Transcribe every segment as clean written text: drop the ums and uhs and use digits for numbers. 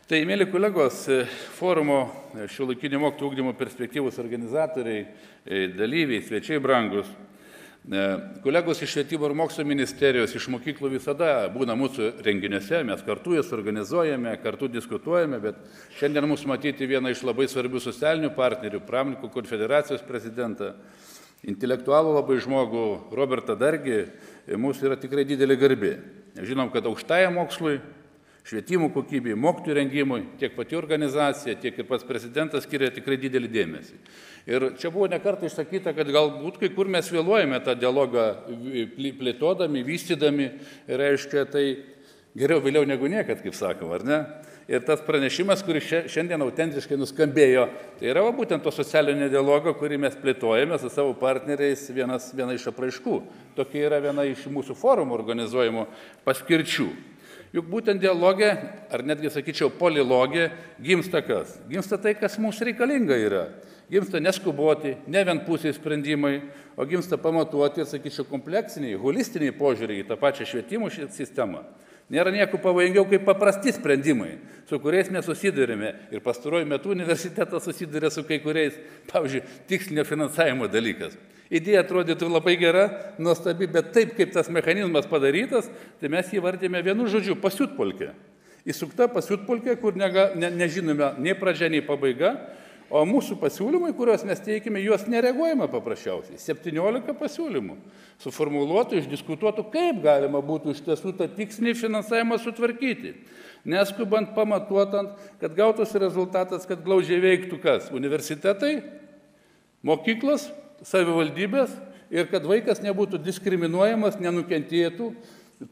Tai, mėly kolegos, forumo šiuolaikinio mokytojų ugdymo perspektyvos organizatoriai, dalyviai, svečiai brangus, kolegos iš Švietimo ir mokslo ministerijos, iš mokyklų visada būna mūsų renginiuose, mes kartu jas organizuojame, kartu diskutuojame, bet šiandien mūsų matyti vieną iš labai svarbių socialinių partnerių, Pramonininkų konfederacijos prezidentą, intelektualų labai žmogų Robertą Dargį, mūsų yra tikrai didelė garbė. Žinom, kad aukštajam mokslui, švietimo kokybei, mokytojų rengimui, tiek pati organizacija, tiek ir pats prezidentas skiria tikrai didelį dėmesį. Ir čia buvo nekartą išsakyta, kad galbūt kai kur mes vėluojame tą dialogą plėtodami, vystydami, reiškia, tai geriau vėliau negu niekad, kaip sakoma, ar ne? Ir tas pranešimas, kuris šiandien autentiškai nuskambėjo, tai yra būtent to socialinio dialogo, kurį mes plėtojame su savo partneriais, viena iš apraiškų. Tokia yra viena iš mūsų forumų organizuojimo paskirčių. Juk būtent dialogė, ar netgi sakyčiau polilogė, gimsta kas? Gimsta tai, kas mums reikalinga yra. Gimsta neskuboti, ne vienpusiai sprendimai, o gimsta pamatuoti ir, sakyčiau, kompleksiniai, holistiniai požiūriai į tą pačią švietimo sistemą. Nėra nieko pavojingiau kaip paprasti sprendimai, su kuriais mes susidurime. Ir pastaruoju metu universitetas susiduria su kai kuriais, pavyzdžiui, tikslinio finansavimo dalykas. Idėja atrodytų labai gera, nuostabi, bet taip kaip tas mechanizmas padarytas, tai mes jį vardėme vienu žodžiu pasiutpolkė. Įsukta pasiutpolkė, kur nežinome nei pradžia, nei pabaiga, o mūsų pasiūlymai, kuriuos mes teikime, juos nereaguojame paprasčiausiai. 17 pasiūlymų suformuluotų, išdiskutuotų, kaip galima būtų iš tiesų tą tikslinį finansavimą sutvarkyti. Neskubant, pamatuotant, kad gautųsi rezultatas, kad glaudžiai veiktų kas? Universitetai, mokyklos, savivaldybės ir kad vaikas nebūtų diskriminuojamas, nenukentėtų.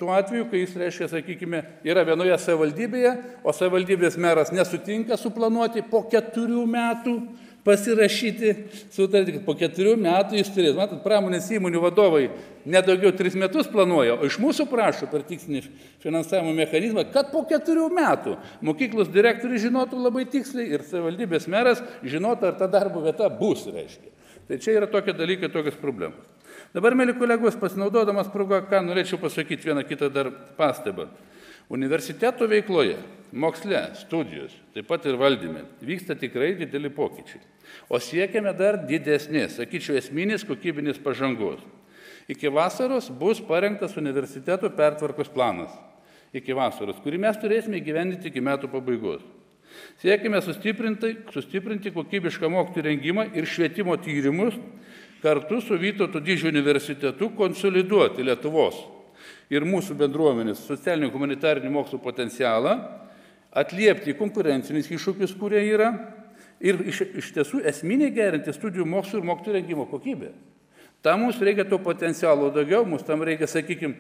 Tuo atveju, kai jis, reiškia, sakykime, yra vienoje savivaldybėje, o savivaldybės meras nesutinka suplanuoti po 4 metų pasirašyti sutartį, po 4 metų jis turės. Matot, pramonės įmonių vadovai nedaugiau 3 metus planuoja, o iš mūsų prašo per tikslinį finansavimo mechanizmą, kad po 4 metų mokyklos direktorius žinotų labai tiksliai ir savivaldybės meras žinotų, ar ta darbo vieta bus, reiškia. Tai čia yra tokie dalykai, tokios problemos. Dabar, mėly kolegos, pasinaudodamas progą, ką norėčiau pasakyti vieną kitą dar pastabą. Universiteto veikloje, moksle, studijos, taip pat ir valdyme, vyksta tikrai dideli pokyčiai. O siekiame dar didesnės, sakyčiau, esminės kokybinės pažangos. Iki vasaros bus parengtas universiteto pertvarkos planas. Iki vasaros, kurį mes turėsime įgyvendinti iki metų pabaigos. Siekime sustiprinti kokybišką mokytojų rengimą ir švietimo tyrimus, kartu su Vytauto Didžiojo universitetu konsoliduoti Lietuvos ir mūsų bendruomenės socialinių humanitarinių mokslų potencialą, atliepti konkurencinius iššūkius, kurie yra, ir iš tiesų esminiai gerinti studijų mokslų ir mokytojų rengimo kokybę. Tam mums reikia to potencialo daugiau, mums tam reikia, sakykime,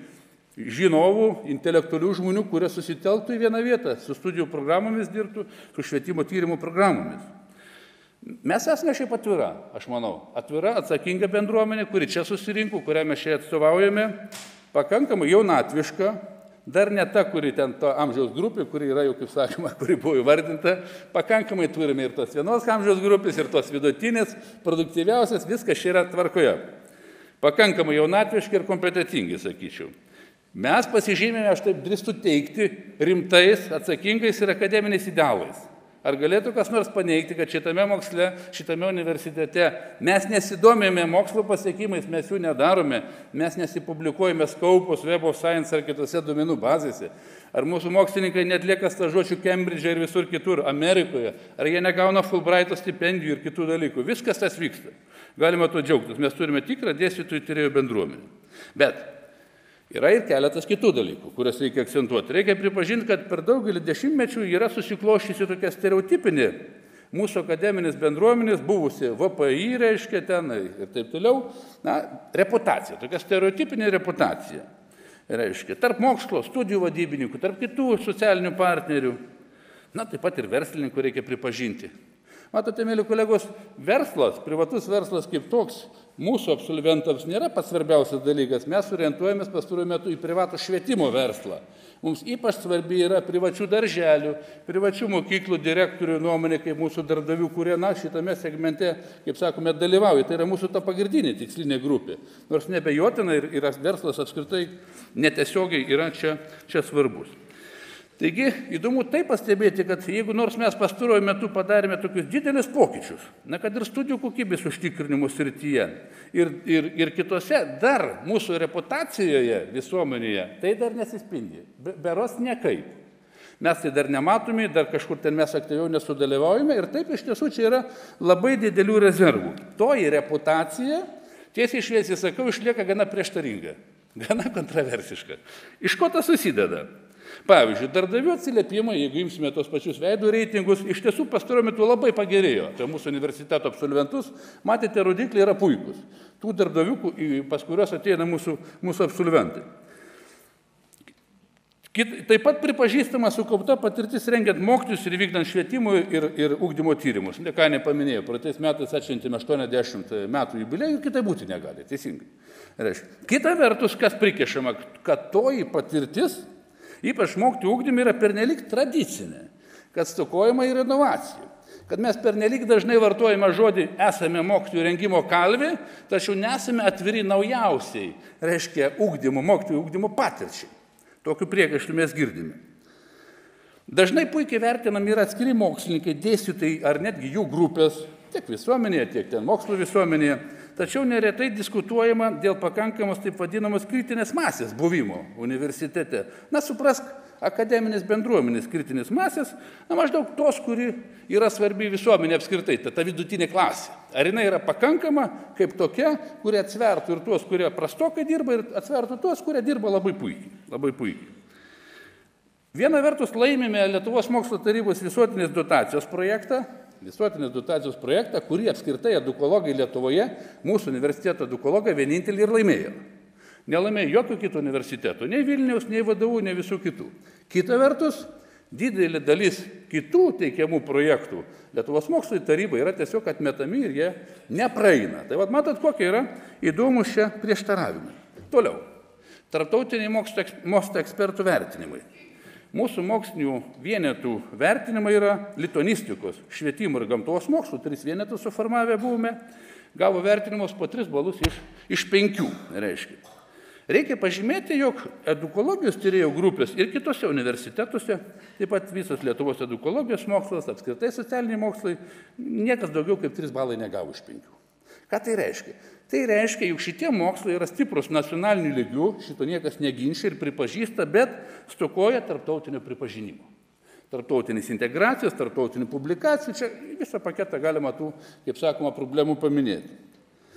žinovų, intelektualių žmonių, kurie susitelktų į vieną vietą, su studijų programomis dirbtų, su švietimo tyrimų programomis. Mes esame šiaip atvira, aš manau, atvira, atsakinga bendruomenė, kuri čia susirinko, kurią mes čia atstovaujame, pakankamai jaunatviška, dar ne ta, kuri ten to amžiaus grupė, kuri yra jau, kaip sakoma, kuri buvo įvardinta, pakankamai turime ir tos vienos amžiaus grupės, ir tos vidutinės, produktyviausias, viskas čia yra tvarkoje. Pakankamai jaunatviški ir kompetentingi, sakyčiau. Mes pasižymėme, aš taip drįstu teikti, rimtais, atsakingais ir akademiniais idealais. Ar galėtų kas nors paneigti, kad šitame moksle, šitame universitete mes nesidomėme mokslo pasiekimais, mes jų nedarome, mes nesipublikuojame Scopus, Web of Science ar kitose duomenų bazėse. Ar mūsų mokslininkai netlieka stažuočių Cambridge ir visur kitur, Amerikoje, ar jie negauna Fulbrighto stipendijų ir kitų dalykų. Viskas tas vyksta. Galima to džiaugtis. Mes turime tikrą dėstytojų tyrėjų bendruomenę. Bet yra ir keletas kitų dalykų, kurias reikia akcentuoti. Reikia pripažinti, kad per daugelį dešimtmečių yra susikloščiusi tokia stereotipinė mūsų akademinės bendruomenės, buvusi VPI, reiškia ten ir taip toliau, reputacija, tokia stereotipinė reputacija. Reiškia, tarp mokslo, studijų vadybininkų, tarp kitų socialinių partnerių, taip pat ir verslininkų reikia pripažinti. Matote, mėly kolegos, verslas, privatus verslas kaip toks, mūsų absolventams nėra pats svarbiausias dalykas. Mes orientuojamės pastaruoju metu į privatų švietimo verslą. Mums ypač svarbi yra privačių darželių, privačių mokyklų direktorių nuomonė, kaip mūsų darbdavių, kurie šitame segmente, kaip sakome, dalyvauja. Tai yra mūsų ta pagrindinė tikslinė grupė. Nors nebejotina ir verslas apskritai netiesiogiai yra čia svarbus. Taigi, įdomu tai pastebėti, kad jeigu nors mes pastaruoju metu padarėme tokius didelis pokyčius, na, kad ir studijų kokybės užtikrinimo srityje ir kitose, dar mūsų reputacijoje visuomenėje tai dar nesispindi, beros niekaip. Mes tai dar nematome, dar kažkur ten mes aktyviau nesudalyvaujame ir taip iš tiesų čia yra labai didelių rezervų. Toji reputacija, tiesiai šviesiai sakau, išlieka gana prieštaringa, gana kontroversiška. Iš ko tas susideda? Pavyzdžiui, darbdavių atsiliepimai, jeigu imsime tos pačius veidų reitingus, iš tiesų pastaruoju metu labai pagerėjo. Tai mūsų universiteto absolventus, matėte, rodikliai yra puikus. Tų darbdavių, pas kuriuos ateina mūsų absolventai. Taip pat pripažįstama sukaupta patirtis rengiant mokytojus ir vykdant švietimo ir ugdymo tyrimus. Ką nepaminėjau, praeitais metais atšventėme 80 metų jubiliejų ir kitai būti negali, teisingai. Kita vertus, kas prikešama, kad toji patirtis, ypač mokytojų ugdyme, yra pernelyg tradicinė, kad stokojama ir inovacijų, kad mes pernelyg dažnai vartojame žodį esame mokytojų rengimo kalvė, tačiau nesame atviri naujausiai, mokytojų ugdymo patirčiai. Tokių priekaištų mes girdime. Dažnai puikiai vertinami yra atskiri mokslininkai, dėstytojai ar netgi jų grupės, tiek visuomenėje, tiek ten mokslo visuomenėje, tačiau neretai diskutuojama dėl pakankamos taip vadinamos kritinės masės buvimo universitete. Na, suprask, akademinės bendruomenės kritinės masės, na, maždaug tos, kuri yra svarbi visuomenė apskritai, ta vidutinė klasė. Ar jinai yra pakankama kaip tokia, kurie atsvertų ir tuos, kurie prastokai dirba, ir atsvertų tuos, kurie dirba labai puikiai. Viena vertus laimime Lietuvos mokslo tarybos visuotinės dotacijos projektą, kurį apskritai edukologai Lietuvoje, mūsų universiteto edukologai vienintelį ir laimėjo. Nelaimėjo jokių kitų universitetų, nei Vilniaus, nei VDU, nei visų kitų. Kita vertus, didelė dalis kitų teikiamų projektų Lietuvos mokslo tarybai yra tiesiog atmetami ir jie nepraeina. Tai vat matot, kokie yra įdomus čia prieštaravimai. Toliau, tarptautiniai mokslo ekspertų vertinimai. Mūsų mokslinių vienetų vertinimai yra lituanistikos, švietimo ir gamtos mokslų, 3 vienetus suformavę buvome, gavo vertinimus po 3 balus iš 5, reiškia. Reikia pažymėti, jog edukologijos tyrėjų grupės ir kitose universitetuose, taip pat visas Lietuvos edukologijos mokslas, apskritai socialiniai mokslai, niekas daugiau kaip 3 balai negavo iš 5. Ką tai reiškia? Tai reiškia, juk šitie mokslai yra stiprus nacionaliniu lygiu, šito niekas neginčia ir pripažįsta, bet stokoja tarptautinio pripažinimo. Tarptautinės integracijos, tarptautinių publikacijų, čia visą paketą galima tų, kaip sakoma, problemų paminėti.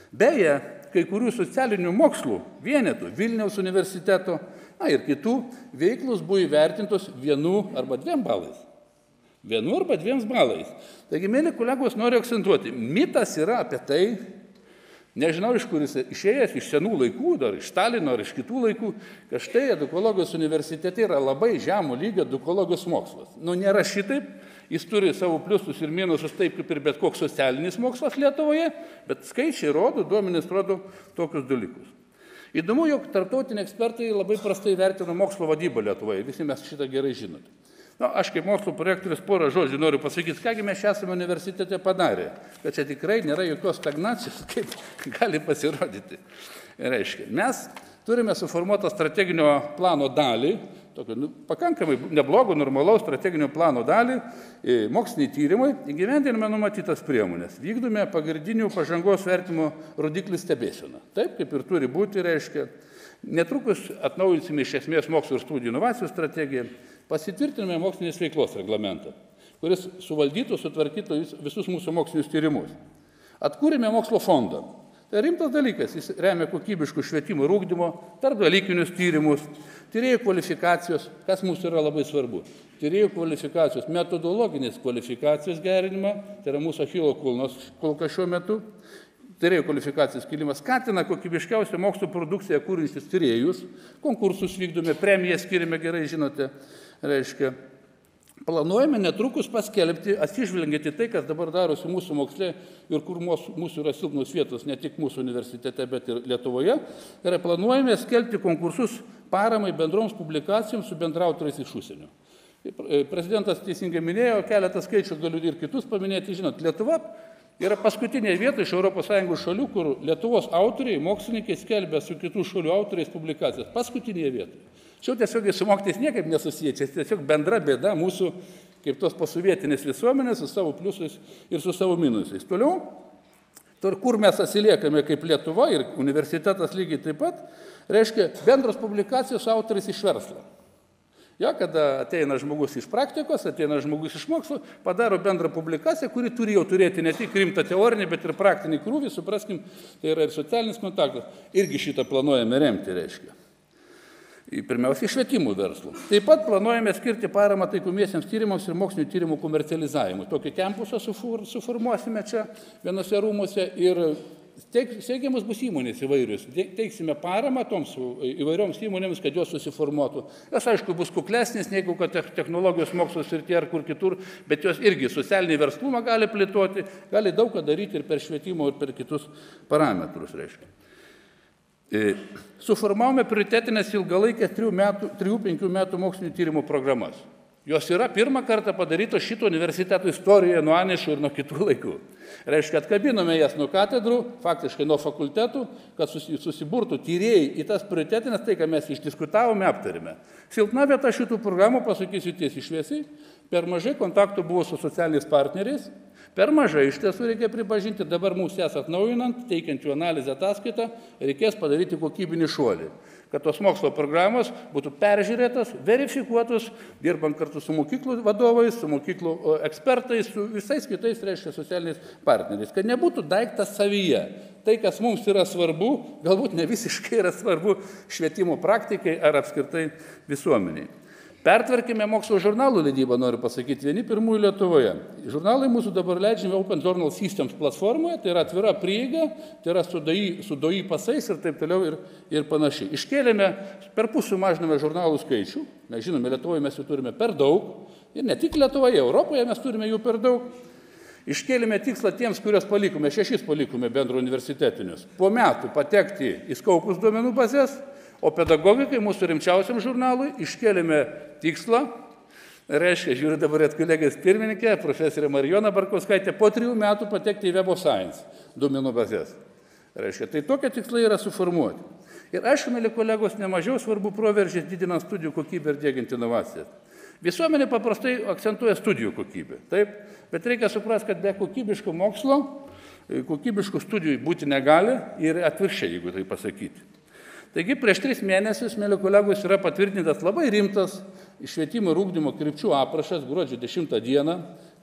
Beje, kai kurių socialinių mokslų vienetų, Vilniaus universiteto, ir kitų veiklos buvo įvertintos 1 arba 2 balais. 1 arba 2 balais. Taigi, mėly kolegos, noriu akcentuoti, mitas yra apie tai, nežinau, iš kur jis išėjęs, iš senų laikų, dar iš Stalino ar iš kitų laikų, kad štai edukologijos universitete yra labai žemo lygio edukologijos mokslas. Nu, nėra šitaip, jis turi savo pliusus ir minusus taip, kaip ir bet koks socialinis mokslas Lietuvoje, bet skaičiai rodo, duomenys rodo tokius dalykus. Įdomu, jog tarptautiniai ekspertai labai prastai vertina mokslo vadybą Lietuvoje, visi mes šitą gerai žinote. Aš kaip mokslo projektorius porą žodžių noriu pasakyti, kągi mes esame universitete padarę, kad čia tikrai nėra jokios stagnacijos, kaip gali pasirodyti. Reiškia, mes turime suformuotą strateginio plano dalį, tokio pakankamai neblogo, normalaus strateginio plano dalį, moksliniai tyrimai, įgyvendiname numatytas priemonės, vykdome pagrindinių pažangos vertimo rodiklių stebėseną. Taip, kaip ir turi būti, reiškia. Netrukus atnaujinsime iš esmės mokslo ir studijų inovacijų strategiją, pasitvirtiname mokslinės veiklos reglamentą, kuris suvaldytų, sutvarkytų visus mūsų mokslinius tyrimus. Atkūrėme mokslo fondą. Tai rimtas dalykas, jis remia kokybiškų švietimo ir ugdymo, tarpdalykinius tyrimus, tyrėjų kvalifikacijos, kas mūsų yra labai svarbu. Tyrėjų kvalifikacijos, metodologinės kvalifikacijos gerinimą, tai yra mūsų Achilo kulnas kol kas šiuo metu. Tyrėjų kvalifikacijos kilimas skatina kokybiškiausią mokslo produkciją kūrinčius tyrėjus, konkursus vykdome, premijas skiriame, gerai žinote, reiškia. Planuojame netrukus paskelbti, atsižvelgiant į tai, kas dabar darosi mūsų moksle ir kur mūsų yra silpnos vietos, ne tik mūsų universitete, bet ir Lietuvoje, ir planuojame skelbti konkursus paramai bendroms publikacijoms su bendraautoriais iš užsienio. Prezidentas teisingai minėjo, keletą skaičių galiu ir kitus paminėti, žinot, Lietuva yra paskutinė vieta iš ES šalių, kur Lietuvos autoriai, mokslininkai skelbia su kitų šalių autoriais publikacijas. Paskutinėje vietoje. Čia tiesiogiai su mokytojais niekaip nesusiję, čia tiesiog bendra bėda mūsų kaip tos posovietinės visuomenės su savo pliusais ir su savo minusais. Toliau, kur mes atsiliekame kaip Lietuva ir universitetas lygiai taip pat, reiškia bendros publikacijos autoris iš verslo. Ja, kada ateina žmogus iš praktikos, ateina žmogus iš mokslo, padaro bendrą publikaciją, kuri turi jau turėti ne tik rimtą teorinį, bet ir praktinį krūvį, supraskim, tai yra ir socialinis kontaktas, irgi šitą planuojame remti, reiškia. Pirmiausia, švietimų verslų. Taip pat planuojame skirti paramą taikomiesiems tyrimams ir mokslinių tyrimų komercializavimui. Tokį kampusą suformuosime čia vienose rūmuose ir steigiamas bus įmonės įvairius. Teiksime paramą toms įvairioms įmonėms, kad jos susiformuotų. Jos, aišku, bus kuklesnės, negu kad technologijos mokslo srityje ar kur kitur, bet jos irgi socialinį verslumą gali plėtoti, gali daug ką daryti ir per švietimo, ir per kitus parametrus, reiškia. Suformavome prioritetinės ilgalaikės 3-5 metų mokslinių tyrimų programas. Jos yra pirmą kartą padarytos šito universiteto istorijoje nuo Anišų ir nuo kitų laikų. Reiškia, atkabinome jas nuo katedrų, faktiškai nuo fakultetų, kad susiburtų tyrėjai į tas prioritetinės, tai, ką mes išdiskutavome, aptarėme. Silpna vieta šitų programų, pasakysiu tiesiai šviesiai, per mažai kontaktų buvo su socialiniais partneriais, per mažai iš tiesų reikia pripažinti, dabar mūsų jas atnaujinant, teikiant jų analizę ataskaitą, reikės padaryti kokybinį šuolį, kad tos mokslo programos būtų peržiūrėtos, verifikuotos, dirbant kartu su mokyklų vadovais, su mokyklų ekspertais, su visais kitais, reiškia, socialiniais partneriais, kad nebūtų daiktas savyje. Tai, kas mums yra svarbu, galbūt ne visiškai yra svarbu švietimo praktikai ar apskritai visuomeniai. Pertvarkime mokslo žurnalų leidybą, noriu pasakyti, vieni pirmųjų Lietuvoje. Žurnalai mūsų dabar leidžiami Open Journal Systems platformoje, tai yra atvira prieiga, tai yra su DOI pasais ir taip toliau ir panašiai. Iškėlėme, per pusę mažiname žurnalų skaičių, mes žinome, Lietuvoje mes jų turime per daug, ir ne tik Lietuvoje, Europoje mes turime jų per daug. Iškėlėme tikslą tiems, kurios palikome, 6 palikome bendro universitetinius, po metų patekti į Scopus duomenų bazės. O pedagogikai mūsų rimčiausiam žurnalui iškėlėme tikslą, reiškia, žiūriu dabar kolegės pirmininkė, profesorė Marijona Barkauskaitė, po 3 metų patekti į Web of Science duomenų bazės. Reiškia, tai tokie tikslai yra suformuoti. Ir aišku, mėly kolegos, nemažiau svarbu proveržis didinant studijų kokybę ir diegiant inovacijas. Visuomenė paprastai akcentuoja studijų kokybę, taip, bet reikia suprasti, kad be kokybiško mokslo, kokybiškų studijų būti negali ir atvirkščiai, jeigu tai pasakyti. Taigi prieš 3 mėnesius, mėly kolegos, yra patvirtintas labai rimtas švietimo ir ugdymo krypčių aprašas, gruodžio 10 dieną,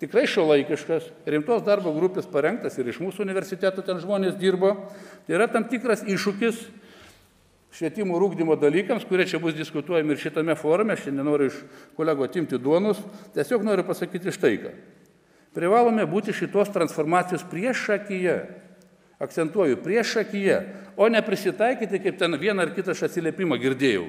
tikrai šiuolaikiškas, rimtos darbo grupės parengtas ir iš mūsų universiteto ten žmonės dirbo. Tai yra tam tikras iššūkis švietimo ir ugdymo dalykams, kurie čia bus diskutuojami ir šitame forume, aš nenoriu iš kolego atimti duonus, tiesiog noriu pasakyti štai ką. Privalome būti šitos transformacijos priešakyje. Akcentuoju, priešakyje, o ne prisitaikyti, kaip ten vieną ar kitą atsiliepimą girdėjau.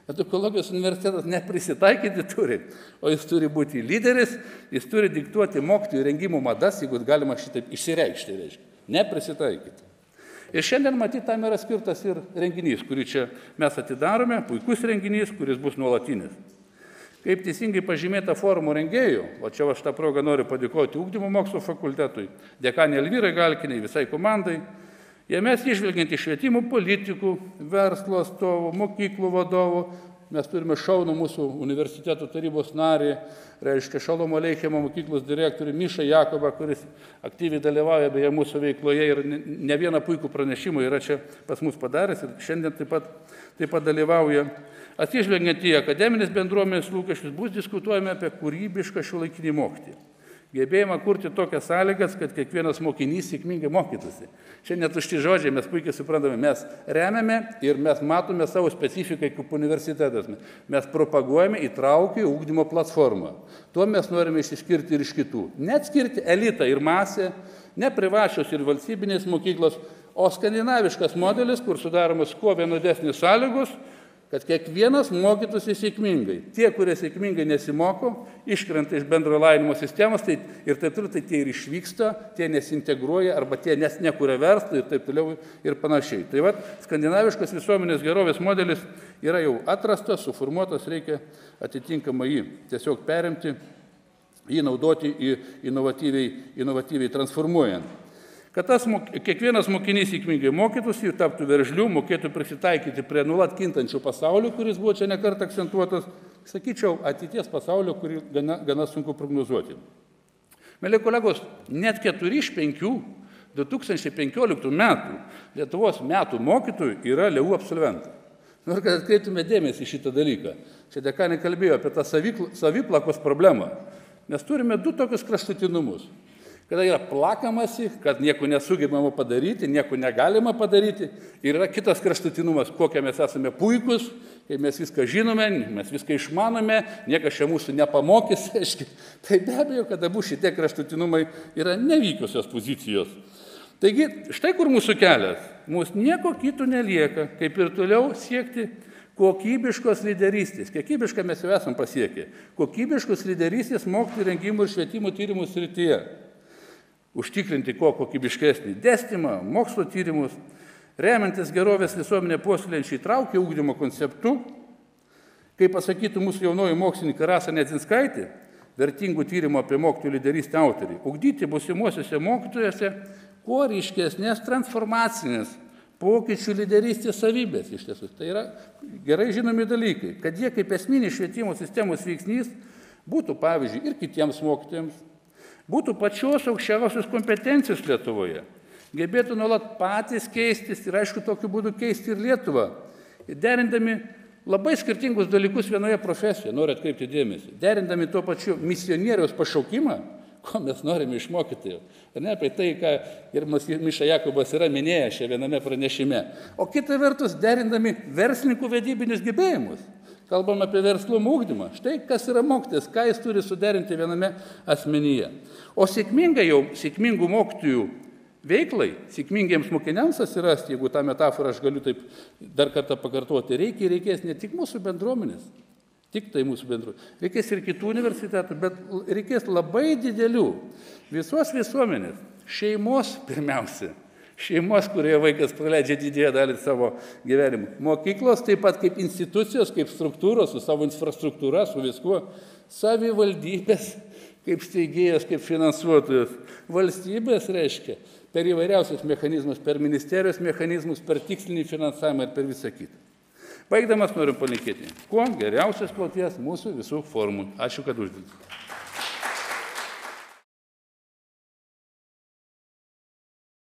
Edukologijos universitetas neprisitaikyti turi, o jis turi būti lyderis, jis turi diktuoti mokytojų rengimo madas, jeigu galima šitaip išsireikšti, reiškia. Neprisitaikyti. Ir šiandien, matyt, tam yra skirtas ir renginys, kurį čia mes atidarome, puikus renginys, kuris bus nuolatinis. Kaip teisingai pažymėta forumo rengėjų, o čia aš tą progą noriu padėkoti Ugdymo mokslo fakultetui, dekanė Elvyrai Galkiniai, visai komandai, jame išvelgiant į švietimo politikų, verslo atstovų, mokyklų vadovų, mes turime šaunų mūsų universiteto tarybos narį, reiškia Šalomo Aleichemo mokyklos direktorių Mišą Jakobą, kuris aktyviai dalyvauja beje mūsų veikloje ir ne vieną puikų pranešimą yra čia pas mus padaręs ir šiandien taip pat dalyvauja. Atsižvelgiant į akademinės bendruomenės lūkesčius, bus diskutuojama apie kūrybišką šiuolaikinį mokytoją. Gebėjimą kurti tokias sąlygas, kad kiekvienas mokinys sėkmingai mokytųsi. Čia netušti žodžiai, mes puikiai suprantame, mes remiame ir mes matome savo specifiką kaip universitetas. Mes propaguojame įtraukį ugdymo platformą. Tuo mes norime išsiskirti ir iš kitų. Neatskirti elitą ir masę, ne privačios ir valstybinės mokyklos, o skandinaviškas modelis, kur sudaromos kuo vienodesnės sąlygos, kad kiekvienas mokytųsi sėkmingai. Tie, kurie sėkmingai nesimoko, iškrenta iš bendro lavinimo sistemos, tai ir taip toliau, tai tie ir išvyksta, tie nesintegruoja, arba tie nekuria verslą ir taip toliau ir panašiai. Tai va, skandinaviškas visuomenės gerovės modelis yra jau atrastas, suformuotas, reikia atitinkamai jį tiesiog perimti, jį naudoti inovatyviai transformuojant. kad kiekvienas mokinys sėkmingai mokytųsi ir taptų veržliu, mokėtų prisitaikyti prie nuolat kintančių pasaulio, kuris buvo čia nekart akcentuotas, sakyčiau, ateities pasaulio, kurį gana sunku prognozuoti. Mėly kolegos, net 4 iš 5 2015 metų Lietuvos metų mokytojų yra LEU absolventai. Noriu, kad atkreiptume dėmesį į šitą dalyką. Čia dekanė kalbėjo apie tą saviplakos problemą. Mes turime 2 tokius kraštutinumus. Kada yra plakamasi, kad nieko nesugebama padaryti, nieko negalima padaryti. Ir yra kitas kraštutinumas, kokie mes esame puikus, kai mes viską žinome, mes viską išmanome, niekas čia mūsų nepamokys. Tai be abejo, kad abu šitie kraštutinumai yra nevykusios pozicijos. Taigi, štai kur mūsų kelias. Mūsų nieko kito nelieka, kaip ir toliau siekti kokybiškos lyderystės. Kokybišką mes jau esam pasiekę. Kokybiškos lyderystės mokytojų rengimų ir švietimo tyrimų srityje. Užtikrinti kuo kokybiškesnį dėstymą, mokslo tyrimus, remiantis gerovės visuomenė puoselėjančiai įtraukė ugdymo konceptu, kaip pasakytų mūsų jaunoji mokslininkė Rasa Nedzinskaitė, vertingų tyrimų apie mokytojų lyderystę autoriai, ugdyti būsimuosiuose mokytojuose kuo ryškesnės transformacinės pokyčių lyderystės savybės iš tiesų. Tai yra gerai žinomi dalykai, kad jie kaip esminis švietimo sistemos veiksnys būtų, pavyzdžiui, ir kitiems mokytojams, būtų pačios aukščiausios kompetencijos Lietuvoje, gebėtų nuolat patys keistis ir, aišku, tokiu būdu keisti ir Lietuvą, derindami labai skirtingus dalykus vienoje profesijoje, noriu atkreipti dėmesį, derindami tuo pačiu misionieriaus pašaukimą, ko mes norime išmokyti, ir ne apie tai, ką ir Miša Jakubas yra minėjęs šią viename pranešime, o kita vertus derindami verslininkų vedybinius gebėjimus. Kalbam apie verslumo ugdymą. Štai kas yra mokytojas, ką jis turi suderinti viename asmenyje. O sėkmingų mokytojų veiklai, sėkmingiems mokiniams atsirasti, jeigu tą metaforą aš galiu taip dar kartą pakartoti, reikės ne tik mūsų bendruomenės, tik tai mūsų bendruomenės, reikės ir kitų universitetų, bet reikės labai didelių visos visuomenės, šeimos pirmiausia. Šeimos, kurioje vaikas praleidžia didžiąją dalį savo gyvenimo. Mokyklos taip pat kaip institucijos, kaip struktūros, su savo infrastruktūra, su viskuo. Savivaldybės, kaip steigėjas, kaip finansuotojas. Valstybės reiškia per įvairiausius mechanizmus, per ministerijos mechanizmus, per tikslinį finansavimą ir per visą kitą. Baigdamas noriu palinkėti kuo geriausios kloties mūsų visų formų. Ačiū, kad uždėjote.